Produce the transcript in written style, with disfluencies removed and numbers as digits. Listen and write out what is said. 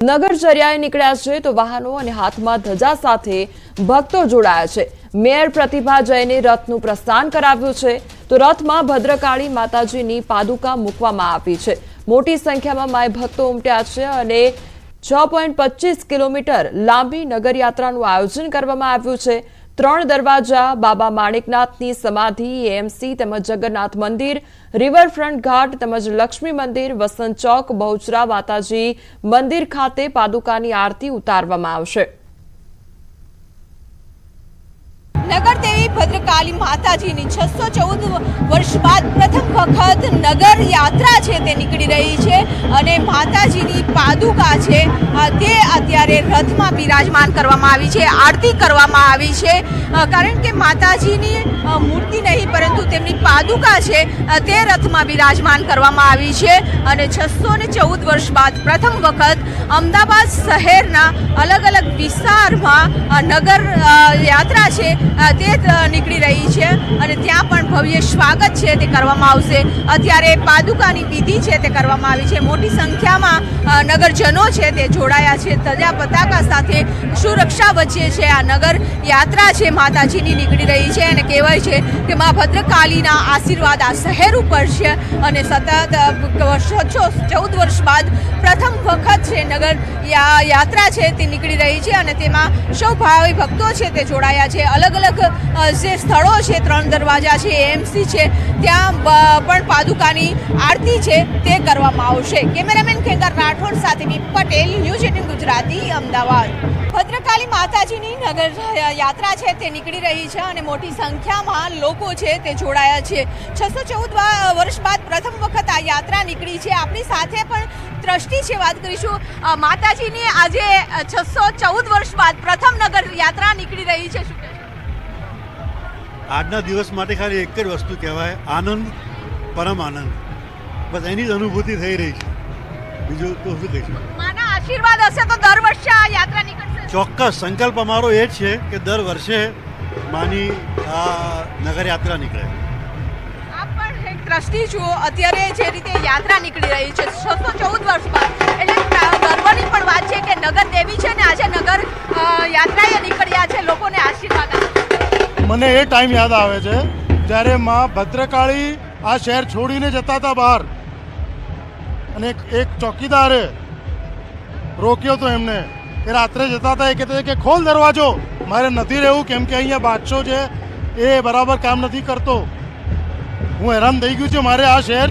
નગરચર્યાએ નીકળ્યા છે તો વાહનો અને હાથમાં ધજા સાથે ભક્તો જોડાયા છે। મેયર પ્રતિભા જૈને રથનું પ્રસ્થાન કરાવ્યું છે તો રથમાં ભદ્રકાળી માતાજીની પાદુકા મૂકવામાં આવી છે। મોટી સંખ્યામાં માય ભક્તો ઉમટ્યા છે અને 6.25 કિલોમીટર લાંબી નગરયાત્રાનું આયોજન કરવામાં આવ્યું છે। 3 દરવાજા, બાબા માણિકનાથની સમાધિ, એએમસી તેમજ જગન્નાથ મંદિર, રિવરફ્રન્ટ ઘાટ તેમજ લક્ષ્મી મંદિર, વસંત ચોક, બહુચરા માતાજી મંદિર ખાતે પાદુકાની આરતી ઉતારવામાં આવશે। नगर देवी भद्रकाली माताजीनी 614 वर्ष बाद प्रथम वखत नगर यात्रा छे ते निकળી રહી છે અને માતાજીની પાદુકા છે તે અત્યારે રથમાં બિરાજમાન કરવામાં આવી છે, આરતી કરવામાં આવી છે। કારણ કે માતાજીની મૂર્તિ નહીં પરંતુ તેમની પાદુકા છે તે રથમાં બિરાજમાન કરવામાં આવી છે અને 614 વર્ષ બાદ પ્રથમ વખત અમદાવાદ શહેરના અલગ અલગ વિસ્તારમાં નગર યાત્રા છે તે નીકળી રહી છે અને ત્યાં પણ ભવ્ય સ્વાગત છે તે કરવામાં આવશે। અત્યારે પાદુકાની વિધિ છે તે કરવામાં આવી છે। મોટી સંખ્યામાં નગરજનો છે તે જોડાયા છે, ધજા પતાકા સાથે સુરક્ષા વચ્ચે છે આ નગર યાત્રા છે માતાજીની નીકળી રહી છે અને કહેવાય છે કે મા ભદ્રકાલીના આશીર્વાદ આ શહેર ઉપર છે અને સતત 14 વર્ષ બાદ પ્રથમ વખત છે નગર યાત્રા છે તે નીકળી રહી છે અને તેમાં સૌ ભાવિ ભક્તો છે તે જોડાયા છે। અલગ અલગ જે સ્થળો છે, 3 દરવાજા છે, એએમસી છે, ત્યાં પણ પાદુકાની આરતી છે તે કરવામાં આવશે। કેમેરામેન ખેંગાર રાઠોડ સાથે બી પટેલ, ન્યૂઝ 18 ગુજરાતી, અમદાવાદ। ભદ્રકાળી માતાજીની નગર યાત્રા છે તે નીકળી રહી છે અને મોટી સંખ્યામાં લોકો છે તે જોડાયા છે। 614 વર્ષ બાદ પ્રથમ વખત આ યાત્રા નીકળી છે। આપણી સાથે પણ ટ્રસ્ટી છે, વાત કરીશું। માતાજીની આજે 614 વર્ષ બાદ પ્રથમ નગર યાત્રા નીકળી રહી છે, શું આજના દિવસ માટે ખાલી એક જ વસ્તુ કહેવાય, આનંદ, પરમ આનંદ। બસ એની જ અનુભૂતિ થઈ રહી છે, બીજું તો શું કહીશું। માના આશીર્વાદ હશે તો દર વર્ષે આ યાત્રા નીકળશે? ચોક્કસ સંકલ્પ અમારો એ જ છે કે દર વર્ષે માની આ નગર યાત્રા નીકળે। આપ પણ એક ટ્રસ્ટી છો, અત્યારે જે રીતે યાત્રા નીકળી રહી છે 614 વર્ષ બાદ, એટલે ગર્વની પણ વાત છે કે નગર દેવી છે ને આજે નગર યાત્રાએ નીકળ્યા છે, લોકોને આશીર્વાદ આપે। મને એ ટાઈમ યાદ આવે છે જ્યારે માં ભદ્રકાળી આ શહેર છોડીને જતા હતા બહાર અને એક ચોકીદારે રોક્યો તો એમને કે રાત્રે જતા હતા, એ કહેતા કે ખોલ દરવાજો, મારે નથી રહેવું કેમ કે અહીંયા બાદશાહ છે એ બરાબર કામ નથી કરતો, હું હેરાન થઈ ગયું છું, મારે આ શહેર